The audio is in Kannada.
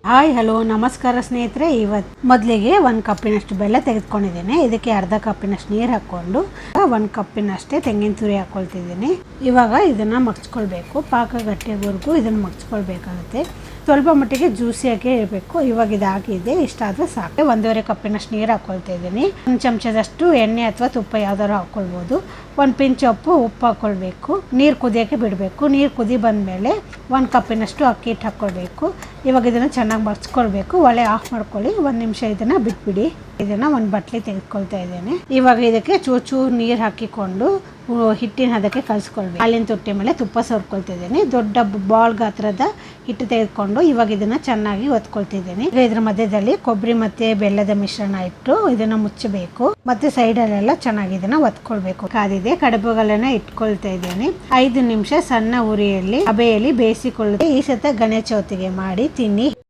ಹಾಯ್ ಹಲೋ ನಮಸ್ಕಾರ ಸ್ನೇಹಿತರೆ. ಇವತ್ತು ಮೊದಲಿಗೆ 1 ಕಪ್ಪಿನಷ್ಟು ಬೆಲ್ಲ ತೆಗೆದುಕೊಂಡಿದ್ದೇನೆ. ಇದಕ್ಕೆ ಅರ್ಧ ಕಪ್ಪಿನಷ್ಟು ನೀರು ಹಾಕ್ಕೊಂಡು 1 ಕಪ್ಪಿನಷ್ಟೇ ತೆಂಗಿನ ತುರಿ ಹಾಕ್ಕೊಳ್ತಿದ್ದೀನಿ. ಇವಾಗ ಇದನ್ನು ಮಗ್ಚ್ಕೊಳ್ಬೇಕು. ಪಾಕ ಗಟ್ಟಿಯವರೆಗೂ ಇದನ್ನು ಮಗ್ಚ್ಕೊಳ್ಬೇಕಾಗುತ್ತೆ. ಸ್ವಲ್ಪ ಮಟ್ಟಿಗೆ ಜ್ಯೂಸಿಯಾಗಿ ಇರಬೇಕು. ಇವಾಗ ಇದಾಗಿದೆ, ಇಷ್ಟಾದರೆ ಸಾಕು. 1.5 ಕಪ್ಪಿನಷ್ಟು ನೀರು ಹಾಕ್ಕೊಳ್ತಾ ಇದ್ದೀನಿ. 1 ಚಮಚದಷ್ಟು ಎಣ್ಣೆ ಅಥವಾ ತುಪ್ಪ ಯಾವ್ದಾದ್ರು ಹಾಕ್ಕೊಳ್ಬೋದು. 1 ಪಿಂಚ್ ಉಪ್ಪು ಹಾಕ್ಕೊಳ್ಬೇಕು. ನೀರು ಕುದಿಯೋಕ್ಕೆ ಬಿಡಬೇಕು. ನೀರು ಕುದಿ ಬಂದಮೇಲೆ 1 ಕಪ್ಪಿನಷ್ಟು ಅಕ್ಕಿ ಹಿಟ್ಟು ಹಾಕ್ಕೊಳ್ಬೇಕು. ಇವಾಗ ಇದನ್ನು ಚೆನ್ನಾಗಿ ಮಗ್ಚ್ಕೊಳ್ಬೇಕು. ಒಲೆ ಆಫ್ ಮಾಡ್ಕೊಳ್ಳಿ. 1 ನಿಮಿಷ ಇದನ್ನು ಬಿಟ್ಬಿಡಿ. ಇದನ್ನು ಒಂದು ಬಟ್ಲಿ ತೆಗೆದುಕೊಳ್ತಾ ಇದ್ದೇನೆ. ಇವಾಗ ಇದಕ್ಕೆ ಚೂರು ನೀರು ಹಾಕಿಕೊಂಡು ಹಿಟ್ಟಿನ ಹದಕ್ಕೆ ಕಲಿಸ್ಕೊಳ್ಬೇಕು. ಹಾಲಿನ ತೊಟ್ಟಿ ಮೇಲೆ ತುಪ್ಪ ಸವರ್ಕೊಳ್ತಿದ್ದೀನಿ. ದೊಡ್ಡ ಬಾಲ್ ಗಾತ್ರದ ಹಿಟ್ಟು ತೆಗೆದುಕೊಂಡು ಇವಾಗ ಇದನ್ನು ಚೆನ್ನಾಗಿ ಒತ್ಕೊಳ್ತಿದ್ದೀನಿ. ಈಗ ಇದ್ರ ಮಧ್ಯದಲ್ಲಿ ಕೊಬ್ಬರಿ ಮತ್ತು ಬೆಲ್ಲದ ಮಿಶ್ರಣ ಇಟ್ಟು ಇದನ್ನು ಮುಚ್ಚಬೇಕು. ಮತ್ತೆ ಸೈಡಲ್ಲೆಲ್ಲ ಚೆನ್ನಾಗಿ ಇದನ್ನು ಒತ್ಕೊಳ್ಬೇಕು. ಕಾದಿದೆ, ಕಡುಬುಗಳನ್ನ ಇಟ್ಕೊಳ್ತಾ ಇದ್ದೇನೆ. 5 ನಿಮಿಷ ಸಣ್ಣ ಉರಿಯಲ್ಲಿ ಹಬೆಯಲ್ಲಿ ಬೇಯಿಸಿಕೊಳ್ಳುತ್ತೆ. ಈ ಸತ ಗಣೇಶ ಚೌತಿಗೆ ಮಾಡಿ ತಿನ್ನಿ.